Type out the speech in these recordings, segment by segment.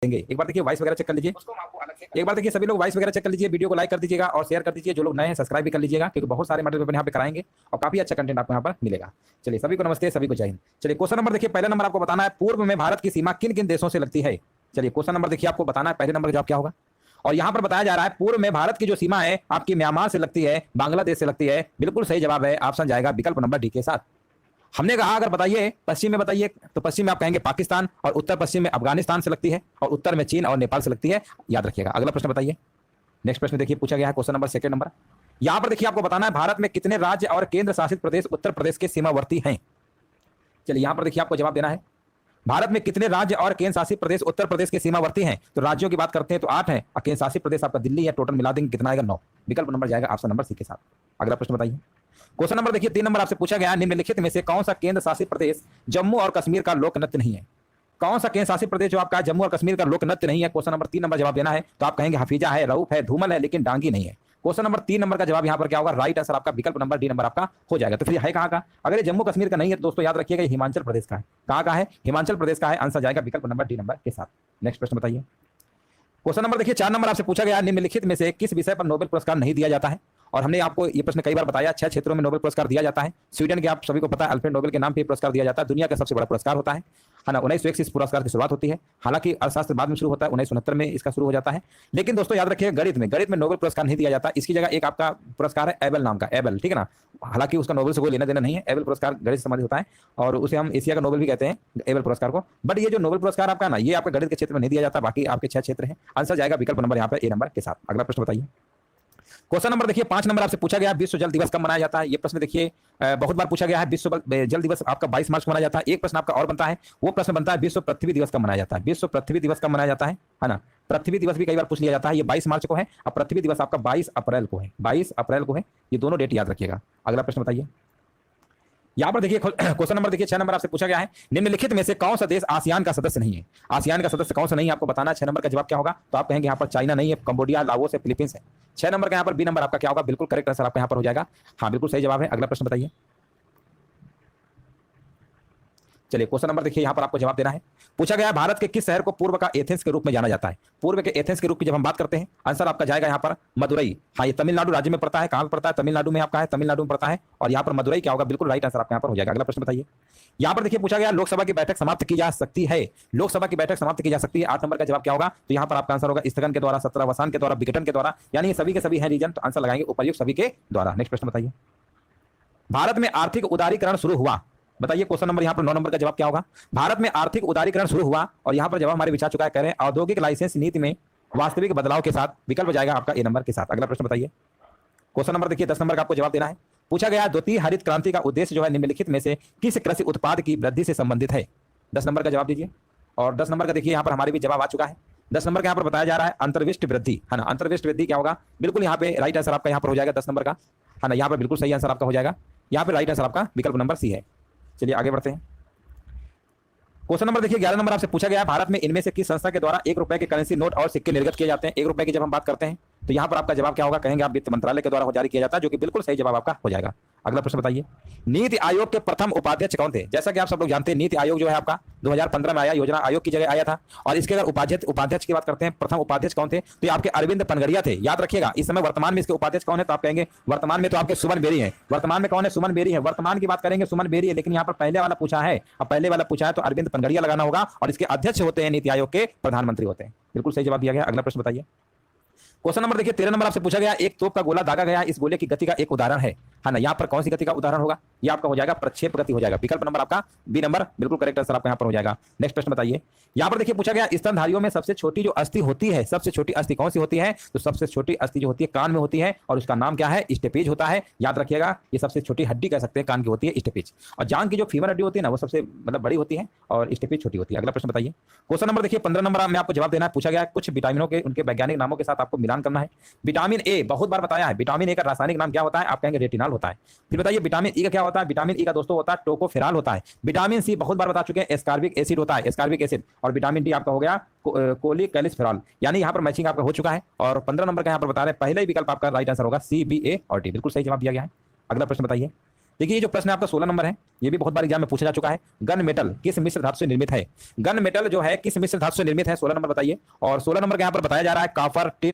देंगे। एक बार देखिए वॉइस वगैरह चेक कर लीजिए, एक बार देखिए सभी लोग वॉइस वगैरह चेक कर लीजिए, वीडियो को लाइक कर दीजिएगा और शेयर कर दीजिए। जो लोग नए हैं सब्सक्राइब भी कर लीजिएगा, क्योंकि बहुत सारे मॉडल पेपर यहाँ पे कराएंगे और काफी अच्छा कंटेंट आपको यहाँ पर मिलेगा। चलिए सभी को नमस्ते, सभी को जय हिंद। चलिए क्वेश्चन नंबर देखिए, पहला नंबर आपको बताना है पूर्व में भारत की सीमा किन किन देशों से लगती है। चलिए क्वेश्चन नंबर देखिए आपको बताना है, पहले नंबर का जवाब क्या होगा। और यहां पर बताया जा रहा है पूर्व में भारत की जो सीमा है आपकी म्यांमार से लगती है, बांग्लादेश से लगती है। बिल्कुल सही जवाब है, ऑप्शन जाएगा विकल्प नंबर डी के साथ। हमने कहा अगर बताइए पश्चिम में बताइए, तो पश्चिम में आप कहेंगे पाकिस्तान, और उत्तर पश्चिम में अफगानिस्तान से लगती है, और उत्तर में चीन और नेपाल से लगती है। याद रखिएगा। अगला प्रश्न बताइए। नेक्स्ट प्रश्न देखिए पूछा गया है क्वेश्चन नंबर सेकंड नंबर। यहां पर देखिए आपको बताना है भारत में कितने राज्य और केंद्र शासित प्रदेश उत्तर प्रदेश के सीमावर्ती हैं। चलिए यहां पर देखिए आपको जवाब देना है, भारत में कितने राज्य और केंद्र शासित प्रदेश उत्तर प्रदेश के सीमावर्ती हैं। तो राज्यों की बात करते हैं तो 8 हैं, और केंद्र शासित प्रदेश आपका दिल्ली है। टोटल मिला देंगे कितना आएगा, 9। विकल्प नंबर जाएगा ऑप्शन नंबर सी के साथ। अगला प्रश्न बताइए। क्वेश्चन नंबर देखिए 3 नंबर आपसे पूछा गया, निम्नलिखित में से कौन सा केंद्र शासित प्रदेश जम्मू और कश्मीर का लोक नृत्य नहीं है। कौन सा केंद्र शासित प्रदेश जो आपका जम्मू और कश्मीर का लोक नृत्य नहीं है। क्वेश्चन नंबर 3 नंबर जवाब देना है, तो आप कहेंगे हफीजा है, रऊफ है, धूमल है, लेकिन डांगी नहीं है। क्वेश्चन नंबर 3 नंबर का जवाब यहां पर क्या होगा, राइट आंसर आपका विकल्प नंबर डी नंबर आपका हो जाएगा। तो फिर है कहां का, अगर ये जम्मू कश्मीर का नहीं है तो दोस्तों याद रखिएगा हिमाचल प्रदेश का है। कहां का है, हिमाचल प्रदेश का है। आंसर जाएगा विकल्प नंबर डी नंबर के साथ। नेक्स्ट प्रश्न बताइए। क्वेश्चन नंबर देखिए 4 नंबर आपसे पूछा गया, निम्नलिखित में से किस विषय पर नोबेल पुरस्कार नहीं दिया जाता है। और हमने आपको ये प्रश्न कई बार बताया, 6 क्षेत्रों में नोबेल पुरस्कार दिया जाता है। स्वीडन के आप सभी को पता है अल्फ्रेड नोबेल के नाम पे पुरस्कार दिया जाता है, दुनिया का सबसे बड़ा पुरस्कार होता है ना। 1901 से इस पुरस्कार की शुरुआत होती है। हालांकि अर्थशास्त्र बाद में शुरू होता है, 1969 में इसका शुरू हो जाता है। लेकिन दोस्तों याद रखिए गणित में नोबेल पुरस्कार नहीं दिया जाता। इसकी जगह एक आपका पुरस्कार है एबेल नाम का, एबेल, ठीक है ना। हालांकि उसका नोबेल से कोई लेना देना नहीं है। एबेल पुरस्कार गणित से संबंधित होता है और उसे हम एशिया का नोबेल भी कहते हैं, एबेल पुरस्कार को। बट ये जो नोबेल पुरस्कार आपका ना, ये आपका गणित के क्षेत्र में नहीं दिया जाता, बाकी आपके 6 क्षेत्र हैं। आंसर जाएगा विकल्प नंबर यहाँ पर ए नंबर के साथ। अगला प्रश्न बताइए। क्वेश्चन नंबर देखिए 5 नंबर आपसे पूछा गया, विश्व जल दिवस कब मनाया जाता है। ये प्रश्न देखिए बहुत बार पूछा गया है। विश्व जल दिवस आपका 22 मार्च को मनाया जाता है। एक प्रश्न आपका और बनता है, वो प्रश्न बनता है विश्व पृथ्वी दिवस कब मनाया जाता है। विश्व पृथ्वी दिवस कब मनाया जाता है ना। पृथ्वी दिवस भी कई बार पूछ लिया जाता है। ये 22 मार्च को है और पृथ्वी दिवस आपका 22 अप्रैल को है। 22 अप्रैल को है, ये दोनों डेट याद रखिएगा। अगला प्रश्न बताइए। यहां पर देखिए क्वेश्चन नंबर देखिए 6 नंबर आपसे पूछा गया है, निम्नलिखित में से कौन सा देश आसियान का सदस्य नहीं है। आसियान का सदस्य कौन सा नहीं है आपको बताना है। 6 नंबर का जवाब क्या होगा, तो आप कहेंगे यहाँ पर चाइना नहीं है, कंबोडिया, लाओस है, फिलीपींस है। 6 नंबर का यहाँ पर बी नंबर आपका क्या होगा, बिल्कुल करेक्ट आंसर आपका यहाँ पर हो जाएगा। हाँ बिल्कुल सही जवाब है। अगला प्रश्न बताइए। चलिए क्वेश्चन नंबर देखिए यहाँ पर आपको जवाब देना है। पूछा गया भारत के किस शहर को पूर्व का एथेंस के रूप में जाना जाता है। पूर्व के एथेंस के रूप की जब हम बात करते हैं, आंसर आपका जाएगा यहाँ पर मदुरई। हाँ ये तमिलनाडु राज्य में पड़ता है। कहां पड़ता है, तमिलनाडु में आपका है, तमिलनाडु में पड़ता है। और यहाँ पर मदुरई क्या होगा, बिल्कुल राइट आंसर आपका यहाँ पर हो जाएगा। अगला प्रश्न बताइए। यहाँ पर देखिए पूछा गया लोकसभा की बैठक समाप्त की जा सकती है। लोकसभा की बैठक समाप्त की जा सकती है। 8 नंबर का जवाब क्या होगा, तो यहाँ पर आपका आंसर होगा स्थगन के द्वारा, सत्रावसान के द्वारा, विघटन के द्वारा, यानी ये सभी के सभी हैं रीजन, तो आंसर लगाएंगे उपर्युक्त सभी के द्वारा। नेक्स्ट प्रश्न बताइए। भारत में आर्थिक उदारीकरण शुरू हुआ, बताइए क्वेश्चन नंबर यहाँ पर 9 नंबर का जवाब क्या होगा। भारत में आर्थिक उदारीकरण शुरू हुआ, और यहाँ पर जवाब हमारे विचार चुका है, कह रहे हैं औद्योगिक लाइसेंस नीति में वास्तविक बदलाव के साथ। विकल्प जाएगा आपका ए नंबर के साथ। अगला प्रश्न बताइए। क्वेश्चन नंबर देखिए 10 नंबर का आपको जवाब देना है। पूछा गया द्वितीय हरित क्रांति का उद्देश्य जो है निम्नलिखित में से किस कृषि उत्पाद की वृद्धि से संबंधित है। 10 नंबर का जवाब दीजिए। और 10 नंबर का देखिए यहाँ पर हमारे भी जवाब आ चुका है। 10 नंबर का यहाँ पर बताया जा रहा है अंतर्विष्ट वृद्धि, है ना। अंतर्विष्ट वृद्धि क्या होगा, बिल्कुल यहाँ पे राइट आंसर आपका यहाँ पर हो जाएगा 10 नंबर का, है ना। यहाँ पर बिल्कुल सही आंसर आपका हो जाएगा। यहाँ पर राइट आंसर आपका विकल्प नंबर सी है। चलिए आगे बढ़ते हैं। क्वेश्चन नंबर देखिए 11 नंबर आपसे पूछा गया, भारत में इनमें से किस संस्था के द्वारा 1 रुपए के करेंसी नोट और सिक्के निर्गत किए जाते हैं। 1 रुपए की जब हम बात करते हैं तो यहाँ पर आपका जवाब क्या होगा, कहेंगे आप वित्त मंत्रालय के द्वारा जारी किया जाता है, जो कि बिल्कुल सही जवाब आपका हो जाएगा। अगला प्रश्न बताइए। नीति आयोग के प्रथम उपाध्यक्ष कौन थे। जैसा कि आप सब लोग जानते हैं नीति आयोग जो है आपका 2015 में आया, योजना आयोग की जगह आया था। और इसके अगर उपाध्यक्ष की बात करते हैं, प्रथम उपाध्यक्ष कौन थे, तो ये आपके अरविंद पनगड़िया थे। याद रखिएगा। इस समय वर्तमान में इसके उपाध्यक्ष कौन है, तो आप कहेंगे वर्तमान में तो आपके सुमन बेरी है। वर्तमान में कौन है, सुमन बेरी है। वर्तमान की बात करेंगे सुमन बेरी है, लेकिन यहाँ पर पहले वाला पूछा है, अब पहले वाला पूछा है तो अरविंद पनगड़िया लगाना होगा। और इसके अध्यक्ष होते हैं नीति आयोग के प्रधानमंत्री होते हैं। बिल्कुल सही जवाब दिया गया। अगला प्रश्न बताइए। क्वेश्चन नंबर देखिए 13 नंबर आपसे पूछा गया, एक तोप का गोला दागा गया, इस गोले की गति का एक उदाहरण है ना। यहाँ पर कौन सी गति का उदाहरण होगा, ये आपका हो जाएगा प्रक्षेप गति हो जाएगा। विकल्प नंबर आपका बी नंबर बिल्कुल करेक्ट आंसर आपका यहाँ पर हो जाएगा। नेक्स्ट प्रश्न बताइए। यहाँ पर देखिए पूछा गया स्तनधारियों में सबसे छोटी जो अस्थि होती है, सबसे छोटी अस्थि कौन सी होती है, तो सबसे छोटी अस्थि जो होती है कान में होती है, और उसका नाम क्या है, स्टेपेज होता है। याद रखिएगा ये सबसे छोटी हड्डी कह सकते हैं कान की होती है स्टेपेज। और जांग की जो फीमर हड्डी होती है ना, वो सबसे मतलब बड़ी होती है और स्टेपेज छोटी होती है। अगला प्रश्न बताइए। क्वेश्चन नंबर देखिए 15 नंबर में आपको जवाब देना है। पूछा गया कुछ विटामिनों के उनके वैज्ञानिक नामों के साथ आपको मिलान करना है। विटामिन ए बहुत बार बताया है, विटामिन ए का रासायनिक नाम क्या होता है, आप कहेंगे रेटिनॉल होता है। फिर बताइए विटामिन ई का क्या होता है, विटामिन ई का दोस्तों होता है टोकोफेरॉल होता है। विटामिन सी बहुत बार बता चुके हैं, एस्कॉर्बिक एसिड होता है, एस्कॉर्बिक एसिड। और विटामिन डी आपका हो गया कोलिकैलिसफेरॉल, यानी यहाँ पर मैचिंग आपका हो चुका है। और 15 नंबर का यहाँ पर बता रहे हैं, पहले ही विकल्प आपका राइट आंसर होगा सी, बी, ए और डी। बिल्कुल सही जवाब दिया गया है। अगला प्रश्न बताइए। देखिए ये जो प्रश्न आपका 16 नंबर है, ये भी बहुत बार एग्जाम में पूछा जा चुका है। गन मेटल किस मिश्र धातु से निर्मित है? गन मेटल जो है किस मिश्र धातु से निर्मित है? 16 नंबर बताइए। और 16 नंबर के यहाँ पर बताया जा रहा है कॉपर, टिन।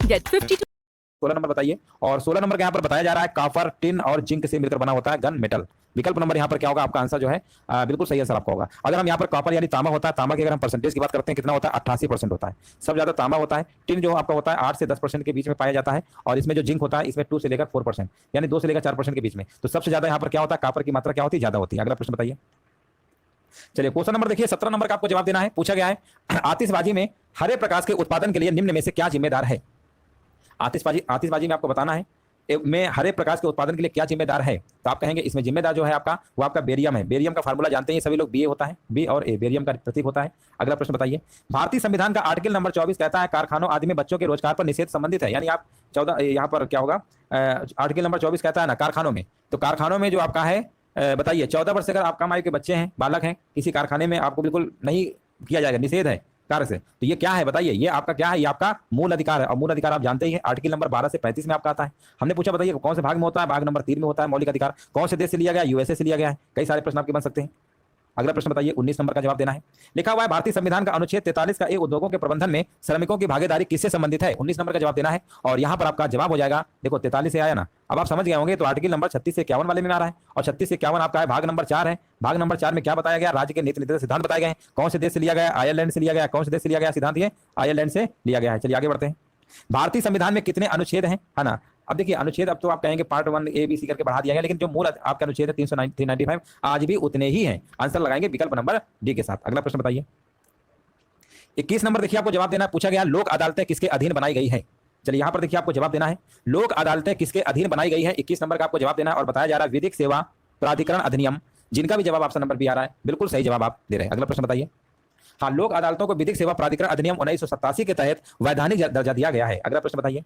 Get 52 16 नंबर बताइए। और 16 नंबर के यहाँ पर बताया जा रहा है कॉपर, टिन और जिंक से मिलकर बना होता है गन मेटल। विकल्प नंबर यहाँ पर क्या होगा? आपका आंसर जो है बिल्कुल सही आंसर आपका होगा। अगर हम यहाँ पर कॉपर यानी तांबा होता है, तांबा की अगर हम परसेंटेज की बात करते हैं कितना होता है? 88% होता है। सबसे ज्यादा तांबा होता है। टिन जो आपका होता है 8 से 10% के बीच में पाया जाता है। और इसमें जो जिंक होता है इसमें 2 से लेकर 4%, यानी 2 से लेकर 4% के बीच में। तो सबसे ज्यादा यहाँ पर क्या होता है? कॉपर की मात्रा क्या होती है? ज्यादा होती है। अगला प्रश्न बताइए। चलिए क्वेश्चन नंबर देखिए 17 नंबर का आपको जवाब देना है। पूछा गया है आतिशबाजी में हरे प्रकाश के उत्पादन के लिए निम्न में से क्या जिम्मेदार है? आतिशबाजी में आपको बताना है में हरे प्रकाश के उत्पादन के लिए क्या जिम्मेदार है? तो आप कहेंगे इसमें जिम्मेदार जो है आपका वो आपका बेरियम है। बेरियम का फार्मूला जानते हैं सभी लोग, बी होता है, बी और ए बेरियम का प्रतीक होता है। अगला प्रश्न बताइए। भारतीय संविधान का आर्टिकल नंबर 24 कहता है कारखानों आदि में बच्चों के रोजगार पर निषेध संबंधित है। यानी आप 14 यहाँ पर क्या होगा? आर्टिकल नंबर 24 कहता है ना कारखानों में, तो कारखानों में जो आपका है बताइए 14 वर्ष से अगर आप कम आयु के बच्चे हैं, बालक हैं, किसी कारखाने में आपको बिल्कुल नहीं किया जाएगा, निषेध है कार्य से। तो ये क्या है बताइए? ये आपका क्या है? ये आपका मूल अधिकार है। और मूल अधिकार आप जानते ही हैं आर्टिकल नंबर 12 से 35 में आपका आता है। हमने पूछा बताइए कौन से भाग में होता है? भाग नंबर 3 में होता है मौलिक अधिकार। कौन से देश से लिया गया? यूएसए से लिया गया है। कई सारे प्रश्न आपके बन सकते हैं। अगला प्रश्न बताइए 19 नंबर का जवाब देना है। लिखा हुआ है भारतीय संविधान का अनुच्छेद 43 का एक उद्योगों के प्रबंधन में श्रमिकों की भागीदारी किससे संबंधित है? 19 नंबर का जवाब देना है। और यहाँ पर आपका जवाब हो जाएगा, देखो 43 से आया ना, अब आप समझ गए होंगे। तो आर्टिकल नंबर 36 से 51 वाले में आ रहा है। और 36 से 51 आपका है भाग नंबर 4 है। भाग नंबर 4 में क्या बताया गया? राज्य के नीति निर्देशक सिद्धांत बताए गए हैं। कौन से देश से लिया गया? आयरलैंड से लिया गया। कौन से देश से लिया गया सिद्धांत? ये आयरलैंड से लिया गया है। चलिए आगे बढ़ते हैं। भारतीय संविधान में कितने अनुच्छेद हैं? है ना। अब देखिए अनुच्छेद अब तो आप कहेंगे पार्ट 1 ए बी सी करके बढ़ा दिया गया, लेकिन जो मूल आपका अनुच्छेद है 395 आज भी उतने ही हैं। आंसर लगाएंगे विकल्प नंबर डी के साथ। अगला प्रश्न बताइए 21 नंबर देखिए आपको जवाब देना है। पूछा गया लोक अदालतें किसके अधीन बनाई गई है? चलिए यहां पर देखिए आपको जवाब देना है लोक अदालतें किसके अधीन बनाई गई है। 21 नंबर का आपको जवाब देना है। और बताया जा रहा है विधिक सेवा प्राधिकरण अधिनियम, जिनका भी जवाब ऑप्शन नंबर बी आ रहा है। बिल्कुल सही जवाब आप दे रहे हैं। अगला प्रश्न बताइए। हाँ, लोक अदालतों को विधिक सेवा प्राधिकरण अधिनियम 1987 के तहत वैधानिक दर्जा दिया गया है। अगला प्रश्न बताइए।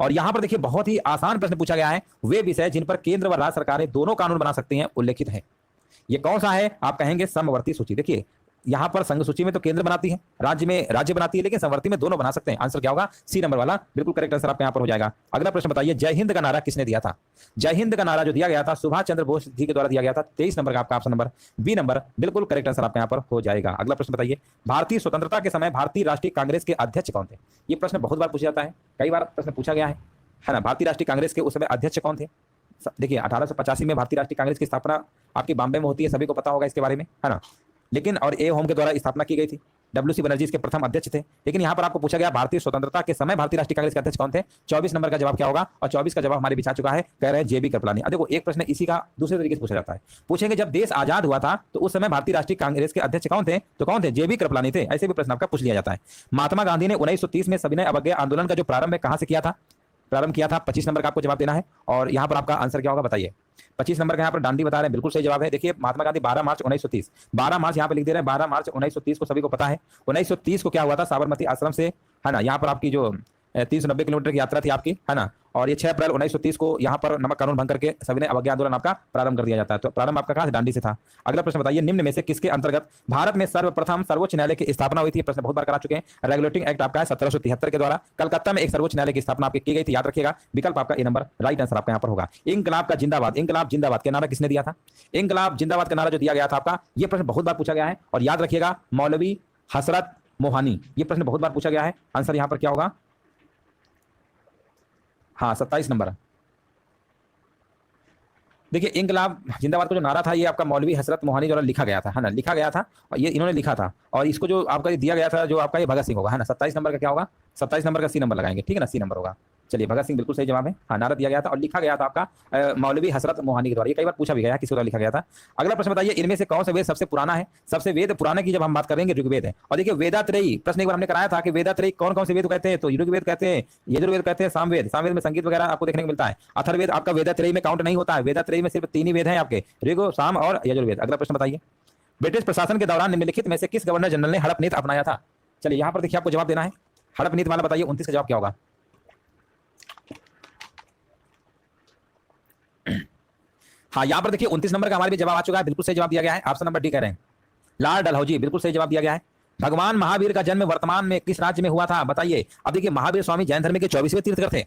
और यहां पर देखिए बहुत ही आसान प्रश्न पूछा गया है। वे विषय जिन पर केंद्र व राज्य सरकारें दोनों कानून बना सकती हैं उल्लेखित है। ये कौन सा है? आप कहेंगे समवर्ती सूची। देखिए यहां पर संघ सूची में तो केंद्र बनाती है, राज्य में राज्य बनाती है, लेकिन समवर्ती में दोनों बना सकते हैं। आंसर क्या होगा? सी नंबर वाला बिल्कुल करेक्ट आंसर आपका यहां पर हो जाएगा। अगला प्रश्न बताइए जय हिंद का नारा किसने दिया था? जय हिंद का नारा जो दिया गया था सुभाष चंद्र बोस जी के द्वारा दिया गया था। 23 नंबर का आपका ऑप्शन नंबर बी नंबर बिल्कुल करेक्ट आंसर आपका यहां पर हो जाएगा। अगला प्रश्न बताइए भारतीय स्वतंत्रता के समय भारतीय राष्ट्रीय कांग्रेस के अध्यक्ष कौन थे? ये प्रश्न बहुत बार पूछा जाता है, कई बार प्रश्न पूछा गया है ना। भारतीय राष्ट्रीय कांग्रेस के उस समय अध्यक्ष कौन थे? देखिए 1885 में भारतीय राष्ट्रीय कांग्रेस की स्थापना आपकी बॉम्बे में होती है, सभी को पता होगा इसके बारे में, है ना। लेकिन और ए होम के द्वारा स्थापना की गई थी। डब्ल्यूसी बनर्जी इसके प्रथम अध्यक्ष थे। लेकिन यहां पर आपको पूछा गया भारतीय स्वतंत्रता के समय भारतीय राष्ट्रीय कांग्रेस के अध्यक्ष कौन थे? 24 नंबर का जवाब क्या होगा? और 24 का जवाब हमारे बीच आ चुका है, कह रहे हैं जेबी कृपलानी। अब देखो एक प्रश्न इसी का दूसरे तरीके से पूछा जाता है। पूछेंगे जब देश आजाद हुआ था तो उस समय भारतीय राष्ट्रीय कांग्रेस के अध्यक्ष कौन थे? तो कौन थे? जेबी कृपलानी थे। ऐसे भी प्रश्न आपका पूछ लिया जाता है। महात्मा गांधी ने 1930 में सविनय अवज्ञा आंदोलन का जो प्रारंभ है कहां से किया था? प्रारंभ किया था। 25 नंबर का आपको जवाब देना है। और यहां पर आपका आंसर क्या होगा बताइए? 25 नंबर का यहाँ पर डांडी बता रहे हैं, बिल्कुल सही जवाब है। देखिए महात्मा गांधी 12 मार्च 1930, 12 मार्च यहाँ पे लिख दे रहे हैं। 12 मार्च 1930 को सभी को पता है। 1930 को क्या हुआ था? साबरमती आश्रम से, है ना, यहाँ पर आपकी जो 390 किलोमीटर की यात्रा थी आपकी, है ना। और ये 6 अप्रैल 1930 को यहाँ पर नमक कानून भंग करके सविनय अवज्ञा आंदोलन आपका प्रारंभ कर दिया जाता है। तो प्रारंभ आपका कहाँ से? डांडी से था। अगला प्रश्न बताइए निम्न में से किसके अंतर्गत भारत में सर्वप्रथम सर्वोच्च न्यायालय की स्थापना हुई थी? प्रश्न बहुत बार करा चुके हैं। रेगुलेटिंग एक्ट आपका है 1773 के द्वारा कलकत्ता में एक सर्वोच्च न्यायालय की स्थापना आपकी की गई थी, याद रखिएगा। विकल्प आपका ए नंबर राइट आंसर आपका यहाँ पर होगा। इंकलाब का जिंदाबाद, इंकलाब जिंदाबाद के नारा किसने दिया था? इंकलाब जिंदाबाद का नारा जो दिया गया था आपका, ये प्रश्न बहुत बार पूछा गया है। और याद रखिएगा मौलवी हसरत मोहानी, ये प्रश्न बहुत बार पूछा गया है। आंसर यहाँ पर क्या होगा? हाँ 27 नंबर। देखिए इंकलाब जिंदाबाद का जो नारा था ये आपका मौलवी हसरत मोहानी द्वारा लिखा गया था, है ना, लिखा गया था। और ये इन्होंने लिखा था। और इसको जो आपका दिया गया था जो आपका ये भगत सिंह होगा, है ना। 27 नंबर का क्या होगा? 27 नंबर का सी नंबर लगाएंगे, ठीक है ना, सी नंबर होगा। चलिए भगत सिंह बिल्कुल सही जवाब है। हाँ, नारा दिया गया था और लिखा गया था आपका मौलवी हसरत मोहानी के द्वारा। ये कई बार पूछा भी गया किसी द्वारा लिखा गया था। अगला प्रश्न बताइए इनमें से कौन सा वेद सबसे पुराना है? सबसे वेद पुराने की जब हम बात करेंगे ऋग्वेद है। और देखिए वेदात्रयी प्रश्न एक बार हमने कराया था कि वेदात्रयी कौन कौन से वेद कहते हैं? तो ऋग्वेद कहते हैं, यजुर्वेद कहते हैं, सामवेद, सामवेद में संगीत वगैरह आपको देखने को मिलता है। अथर्ववेद आपका वेदात्रयी में काउंट नहीं होता है। वेदात्रयी में सिर्फ 3 ही वेद हैं आपके, ऋग, साम और यजुर्वेद। अगला प्रश्न बताइए ब्रिटिश प्रशासन के दौरान निम्नलिखित में से किस गवर्नर जनरल ने हड़प नीति अपनाया था? चलिए यहाँ पर देखिए आपको जवाब देना है। हड़प नीति वाला बताइए 29 का जवाब क्या होगा? हाँ, यहाँ पर देखिए 29 नंबर का हमारे भी जवाब आ चुका है, बिल्कुल सही जवाब दिया गया है। ऑप्शन नंबर डी कह रहे हैं लॉर्ड डलहौजी, बिल्कुल सही जवाब दिया गया है। भगवान महावीर का जन्म वर्तमान में किस राज्य में हुआ था बताइए। अब देखिए महावीर स्वामी जैन धर्म के 24वें तीर्थकर थे।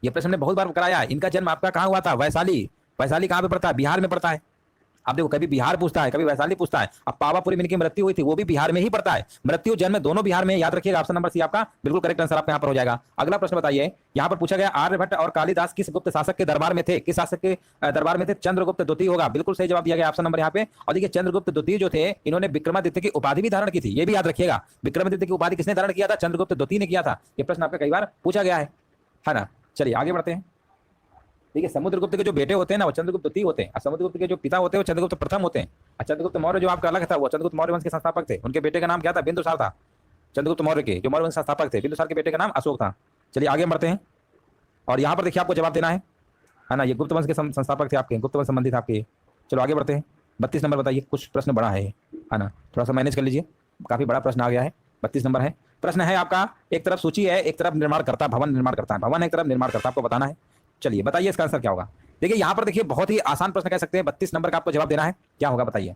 ये प्रश्न हमने बहुत बार कराया। इनका जन्म आपका कहाँ हुआ था? वैशाली। वैशाली कहाँ पे पड़ता है? बिहार में पड़ता है। आप देखो कभी बिहार पूछता है, कभी वैशाली पूछता है। अब पावापुरी में इनकी मृत्यु हुई थी, वो भी बिहार में ही पड़ता है। मृत्यु जन्म दोनों बिहार में, याद रखिएगा। ऑप्शन नंबर सी आपका बिल्कुल करेक्ट आंसर आपका यहाँ पर हो जाएगा। अगला प्रश्न बताइए, यहाँ पर पूछा गया आर्यभट्ट और कालिदास किस गुप्त शासक के दरबार में थे? किस शासक के दरबार में थे? चंद्रगुप्त द्वितीय होगा, बिल्कुल सही जवाब दिया गया ऑप्शन नंबर यहाँ पे। और देखिए चंद्रगुप्त द्वितीय जो थे, इन्होंने विक्रमादित्य की उपाधि भी धारण की थी, ये भी याद रखिएगा। विक्रमादित्य की उपाधि किसने धारण किया था? चंद्रगुप्त द्वितीय ने किया था। ये प्रश्न आपका कई बार पूछा गया है ना। चलिए आगे बढ़ते हैं। देखिए समुद्रगुप्त के जो बेटे होते हैं ना वो चंद्रगुप्त द्वितीय होते हैं, और समुद्रगुप्त के जो पिता होते हैं वो चंद्रगुप्त प्रथम होते हैं। और चंद्रगुप्त मौर्य जो आपका अलग था, वो चंद्रगुप्त मौर्य वंश के संस्थापक थे। उनके बेटे का नाम क्या था? बिंदुसार था। चंद्रगुप्त मौर्य के जो मौर्य वंश संस्थापक थे, बिंदुसार के बेटे का नाम अशोक था। चलिए आगे बढ़ते हैं। और यहाँ पर देखिए आपको जवाब देना है ना। ये गुप्त वंश के संस्थापक थे आपके, गुप्त वंश संबंधित आपके। चलो आगे बढ़ते हैं। 32 नंबर बताइए। कुछ प्रश्न बड़ा है ना, थोड़ा सा मैनेज कर लीजिए, काफी बड़ा प्रश्न आ गया है। 32 नंबर है। प्रश्न है आपका, एक तरफ सूची है, एक तरफ निर्माण करता, भवन निर्माण करता है। भवन एक तरफ निर्माण करता, आपको बताना है। चलिए बताइए इसका आंसर क्या होगा। देखिए यहाँ पर देखिए बहुत ही आसान प्रश्न कह सकते हैं। 32 नंबर का आपको जवाब देना है, क्या होगा बताइए।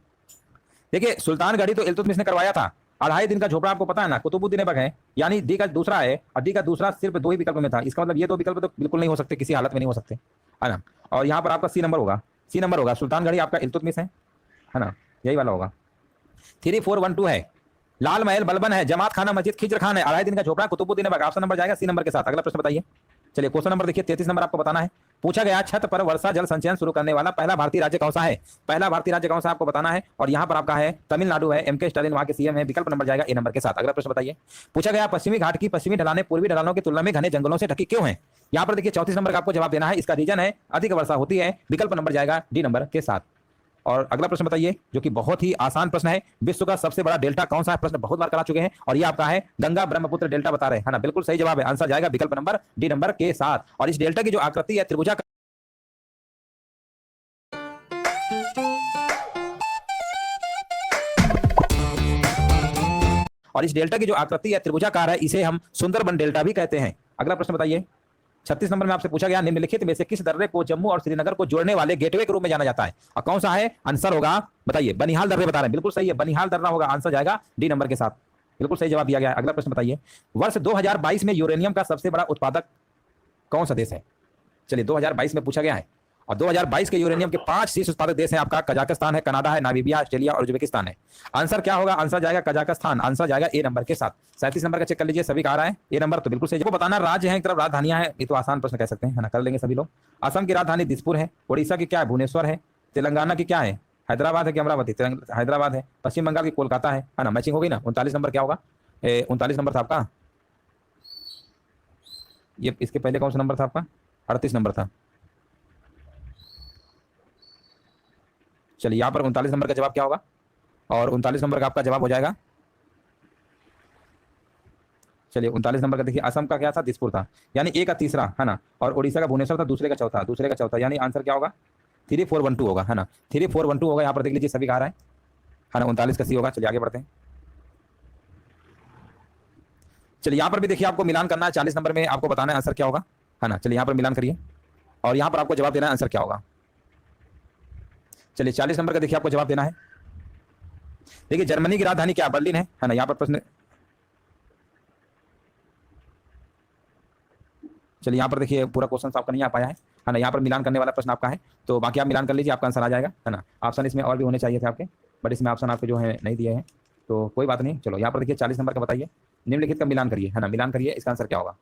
देखिए सुल्तानगढ़ी तो इल्तुतमिश ने करवाया था। 2.5 दिन का झोपड़ा आपको पता है ना, कुतुबुद्दीन ऐबक है, यानी डी का दूसरा है। और डी का दूसरा सिर्फ 2 ही विकल्प में था। इसका मतलब ये 2 विकल्प तो बिल्कुल नहीं हो सकते, किसी हालत में नहीं हो सकते, है ना। और यहाँ पर आपका सी नंबर होगा, सी नंबर होगा। सुल्तानगढ़ी आपका इल्तुतमिश है ना, यही वाला होगा। 3412 है। लाल महल बलबन है, जमात खाना मस्जिद खिजर खान है, 2.5 दिन का झोपड़ा कुतुबुद्दीन ऐबक। ऑप्शन नंबर जाएगा सी नंबर के साथ। अगला प्रश्न बताइए। चलिए क्वेश्चन नंबर देखिए 33 नंबर आपको बताना है। पूछा गया छत पर वर्षा जल संचयन शुरू करने वाला पहला भारतीय राज्य कौन सा है? पहला भारतीय राज्य कौन सा आपको बताना है। और यहाँ पर आपका है तमिलनाडु है, एमके स्टालिन वहां के सीएम है। विकल्प नंबर जाएगा ए नंबर के साथ। अगला प्रश्न बताइए। पूछा गया पश्चिमी घाट की पश्चिमी ढलानें पूर्वी ढलानों की तुलना में घने जंगलों से ढकी क्यों है? यहाँ पर देखिए 34 नंबर का आपको जवाब देना है। इसका रीजन है अधिक वर्षा होती है। विकल्प नंबर जाएगा डी नंबर के साथ। और अगला प्रश्न बताइए, जो कि बहुत ही आसान प्रश्न है। विश्व का सबसे बड़ा डेल्टा कौन सा है? प्रश्न बहुत बार करा चुके हैं। और ये आपका है गंगा ब्रह्मपुत्र डेल्टा बता रहे हैं, है ना। बिल्कुल सही जवाब है, आंसर जाएगा विकल्प नंबर डी नंबर के साथ। और इस डेल्टा की जो आकृति है त्रिभुजाकार, और इस डेल्टा की जो आकृति है त्रिभुजाकार है, इसे हम सुंदरबन डेल्टा भी कहते हैं। अगला प्रश्न बताइए। 36 नंबर में आपसे पूछा गया निम्नलिखित में से किस दर्रे को जम्मू और श्रीनगर को जोड़ने वाले गेटवे के रूप में जाना जाता है? और कौन सा है? आंसर होगा बताइए बनिहाल दर्रे बता रहे हैं, बिल्कुल सही है, बनिहाल दर्रा होगा। आंसर जाएगा डी नंबर के साथ, बिल्कुल सही जवाब दिया गया। अगला प्रश्न बताइए। वर्ष 2022 में यूरेनियम का सबसे बड़ा उत्पादक कौन सा देश है? चलिए 2022 में पूछा गया है। और 2022 के यूरेनियम के 5 शीर्ष उत्पादक देश हैं आपका। कजाकिस्तान है, कनाडा है, नामीबिया, ऑस्ट्रेलिया और उज्बेकिस्तान है। आंसर क्या होगा? आंसर जाएगा कजाकिस्तान। आंसर जाएगा ए नंबर के साथ। 37 नंबर का चेक कर लीजिए, सभी का आ रहा है ए नंबर, तो बिल्कुल सही। जब बताना राज्य है, एक तरफ राजधानियां हैं, ये तो आसान प्रश्न कह सकते हैं, है ना, कर लेंगे सभी लोग। असम की राजधानी दिसपुर है। उड़ीसा की क्या है? भुवनेश्वर है। तेलंगाना की क्या है? हैदराबाद है कि अमरावती? हैदराबाद है। पश्चिम बंगाल की कोलकाता है ना। मैचिंग होगी ना। 39 नंबर क्या होगा? 39 नंबर था आपका। ये इसके पहले कौन सा नंबर था आपका? 38 नंबर था। चलिए यहाँ पर 39 नंबर का जवाब क्या होगा? और 39 नंबर का आपका जवाब हो जाएगा, चलिए 39 नंबर का देखिए, असम का क्या था? दिसपुर था, यानी ए का तीसरा, है ना। और उड़ीसा का भुवनेश्वर था, दूसरे का चौथा, दूसरे का चौथा, यानी आंसर क्या होगा? 3412 होगा, है ना। 3412 होगा। यहाँ पर देख लीजिए सभी का आ रहा है ना। 39 का सी होगा। चलिए आगे बढ़ते हैं। चलिए यहाँ पर भी देखिए आपको मिलान करना है। 40 नंबर में आपको बताना है आंसर क्या होगा, है ना। चलिए यहाँ पर मिलान करिए और यहाँ पर आपको जवाब देना है आंसर क्या होगा। चलिए 40 नंबर का देखिए आपको जवाब देना है। देखिए जर्मनी की राजधानी क्या? बर्लिन है ना। यहाँ पर प्रश्न, चलिए यहाँ पर देखिए पूरा क्वेश्चन आपका नहीं आ पाया है ना। यहाँ पर मिलान करने वाला प्रश्न आपका है, तो बाकी आप मिलान कर लीजिए, आपका आंसर आ जाएगा, है ना। ऑप्शन इसमें और भी होने चाहिए थे आपके, बट इसमें ऑप्शन आपके जो है नहीं दिए हैं, तो कोई बात नहीं। चलो यहाँ पर देखिए 40 नंबर का बताइए। निम्नलिखित का मिलान करिए, है ना। मिलान करिए, इसका आंसर क्या होगा?